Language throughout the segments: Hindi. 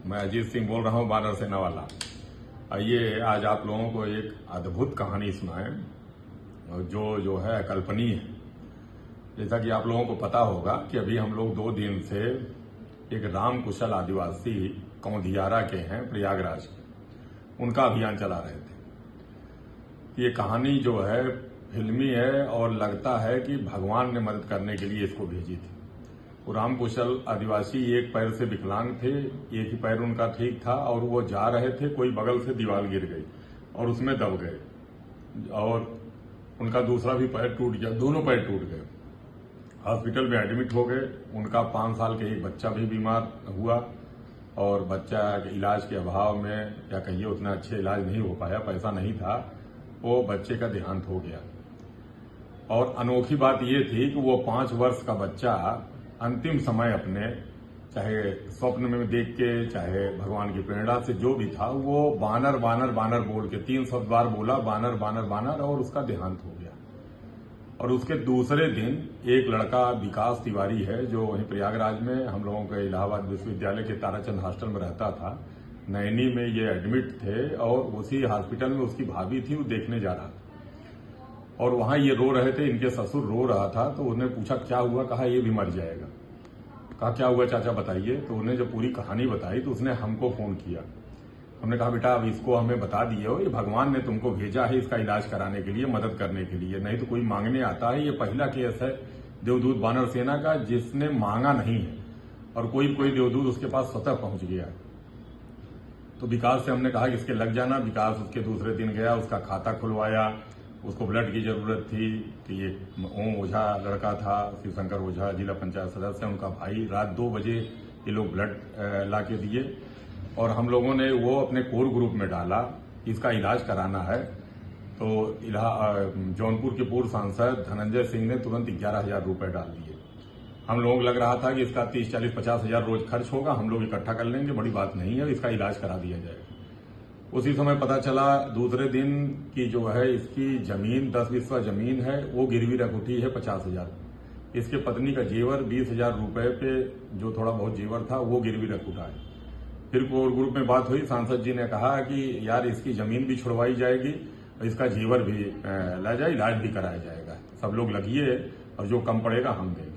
मैं अजीत सिंह बोल रहा हूँ, बानर सेना वाला। आइए आज आप लोगों को एक अद्भुत कहानी सुनाएं जो है अकल्पनीय है। जैसा कि आप लोगों को पता होगा कि अभी हम लोग 2 दिन से एक राम कुशल आदिवासी कौंधियारा के हैं प्रयागराज, उनका अभियान चला रहे थे। ये कहानी जो है फिल्मी है और लगता है कि भगवान ने मदद करने के लिए इसको भेजी थी। वो राम कुशल आदिवासी एक पैर से विकलांग थे, एक ही पैर उनका ठीक था और वो जा रहे थे, कोई बगल से दीवार गिर गई और उसमें दब गए और उनका दूसरा भी पैर टूट गया, दोनों पैर टूट गए। हॉस्पिटल में एडमिट हो गए। उनका 5 साल के एक बच्चा भी बीमार हुआ और बच्चा के इलाज के अभाव में या कहिए उतना अच्छे इलाज नहीं हो पाया, पैसा नहीं था, वो बच्चे का देहांत हो गया। और अनोखी बात ये थी कि वो 5 वर्ष का बच्चा अंतिम समय अपने चाहे स्वप्न में देख के चाहे भगवान की प्रेरणा से जो भी था, वो बानर बानर बानर बोल के 3 शब्द बार बोला, बानर बानर बानर, और उसका देहांत हो गया। और उसके दूसरे दिन एक लड़का विकास तिवारी है जो वहीं प्रयागराज में हम लोगों के इलाहाबाद विश्वविद्यालय के ताराचंद हॉस्टल में रहता था, नैनी में ये एडमिट थे और उसी हॉस्पिटल में उसकी भाभी थी, वो देखने जा रहा था और वहां ये रो रहे थे, इनके ससुर रो रहा था। तो उन्हें पूछा क्या हुआ, कहा ये भी मर जाएगा। कहा क्या हुआ चाचा बताइए। तो उन्हें जब पूरी कहानी बताई तो उसने हमको फोन किया। हमने कहा बेटा अब इसको हमें बता दिए हो, ये भगवान ने तुमको भेजा है इसका इलाज कराने के लिए, मदद करने के लिए, नहीं तो कोई मांगने आता है। ये पहला केस है देवदूत बानर सेना का जिसने मांगा नहीं है और कोई देवदूत उसके पास स्वतः पहुंच गया। तो विकास से हमने कहा कि इसके लग जाना। विकास उसके दूसरे दिन गया, उसका खाता खुलवाया, उसको ब्लड की जरूरत थी कि ये ओम ओझा लड़का था, शिवशंकर ओझा जिला पंचायत सदस्य, उनका भाई। रात 2 बजे ये लोग ब्लड ला के दिए और हम लोगों ने वो अपने कोर ग्रुप में डाला, इसका इलाज कराना है। तो जौनपुर के पूर्व सांसद धनंजय सिंह ने तुरंत 11,000 रुपए डाल दिए। हम लोगों को लग रहा था कि इसका 30, 40, 50 हजार रोज खर्च होगा, हम लोग इकट्ठा कर लेंगे, बड़ी बात नहीं है, इसका इलाज करा दिया जाएगा। उसी समय पता चला दूसरे दिन की जो है इसकी जमीन 10 बिस्वा जमीन है, वो गिरवी रख उठी है 50,000। इसके पत्नी का जेवर 20,000 रुपए पे जो थोड़ा बहुत जेवर था वो गिरवी रख उठा है। फिर कोर ग्रुप में बात हुई, सांसद जी ने कहा कि यार इसकी जमीन भी छुड़वाई जाएगी और इसका जेवर भी ला जाए, इलाज भी कराया जाएगा, सब लोग लगिए और जो कम पड़ेगा हम देंगे।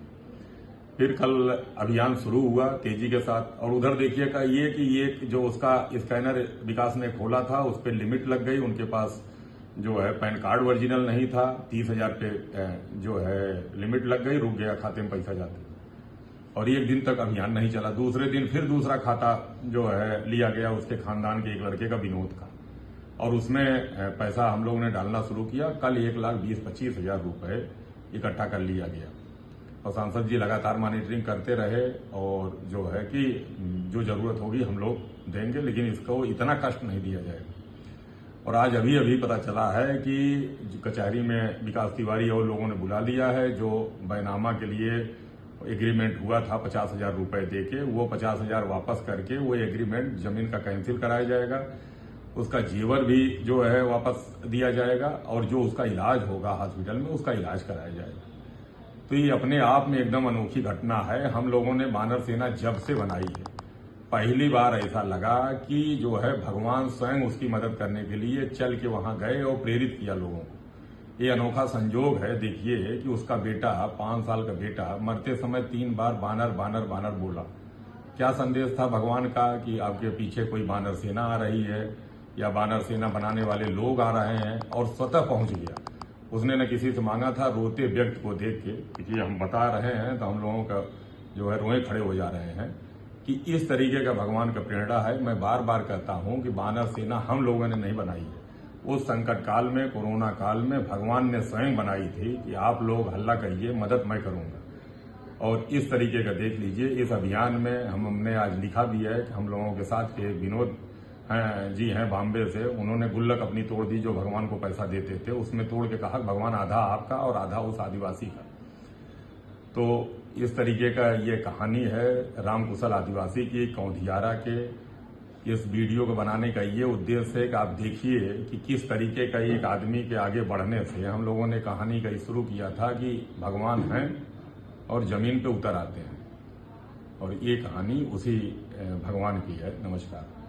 फिर कल अभियान शुरू हुआ तेजी के साथ। और उधर देखिएगा ये जो उसका स्कैनर विकास ने खोला था उस पर लिमिट लग गई। उनके पास जो है पैन कार्ड ओरिजिनल नहीं था, 30,000 पे जो है लिमिट लग गई, रुक गया, खाते में पैसा जाते और 1 दिन तक अभियान नहीं चला। दूसरे दिन फिर दूसरा खाता जो है लिया गया उसके खानदान के एक लड़के का, विनोद का, और उसमें पैसा हम लोगों ने डालना शुरू किया। कल 1,20,25 हजार रुपए इकट्ठा कर लिया गया और सांसद जी लगातार मॉनिटरिंग करते रहे और जो है कि जो जरूरत होगी हम लोग देंगे, लेकिन इसको इतना कष्ट नहीं दिया जाएगा। और आज अभी पता चला है कि कचहरी में विकास तिवारी और लोगों ने बुला लिया है। जो बैनामा के लिए एग्रीमेंट हुआ था 50,000 रुपए देके, वो 50,000 वापस करके वो एग्रीमेंट जमीन का कैंसिल कराया जाएगा। उसका जेवर भी जो है वापस दिया जाएगा और जो उसका इलाज होगा हॉस्पिटल में उसका इलाज कराया जाएगा। तो ये अपने आप में एकदम अनोखी घटना है। हम लोगों ने बानर सेना जब से बनाई है, पहली बार ऐसा लगा कि जो है भगवान स्वयं उसकी मदद करने के लिए चल के वहां गए और प्रेरित किया लोगों को। ये अनोखा संजोग है। देखिए कि उसका बेटा, 5 साल का बेटा, मरते समय 3 बार बानर बानर बानर बोला। क्या संदेश था भगवान का कि आपके पीछे कोई बानर सेना आ रही है या बानर सेना बनाने वाले लोग आ रहे हैं, और स्वतः पहुंच गया। उसने न किसी से मांगा था। रोते व्यक्ति को देख के कि हम बता रहे हैं तो हम लोगों का जो है रोए खड़े हो जा रहे हैं कि इस तरीके का भगवान का प्रेरणा है। मैं बार बार कहता हूं कि बानर सेना हम लोगों ने नहीं बनाई है, उस संकट काल में, कोरोना काल में भगवान ने स्वयं बनाई थी कि आप लोग हल्ला करिए, मदद मैं करूंगा। और इस तरीके का देख लीजिए इस अभियान में हमने आज लिखा भी है कि हम लोगों के साथ के विनोद जी हैं बॉम्बे से, उन्होंने गुल्लक अपनी तोड़ दी जो भगवान को पैसा देते थे, उसमें तोड़ के कहा भगवान आधा आपका और आधा उस आदिवासी का। तो इस तरीके का ये कहानी है राम कुशल आदिवासी की कौंधियारा के। इस वीडियो को बनाने का ये उद्देश्य है कि आप देखिए कि किस तरीके का एक आदमी के आगे बढ़ने से हम लोगों ने कहानी का शुरू किया था कि भगवान हैं और जमीन पे उतर आते हैं। और ये कहानी उसी भगवान की है। नमस्कार।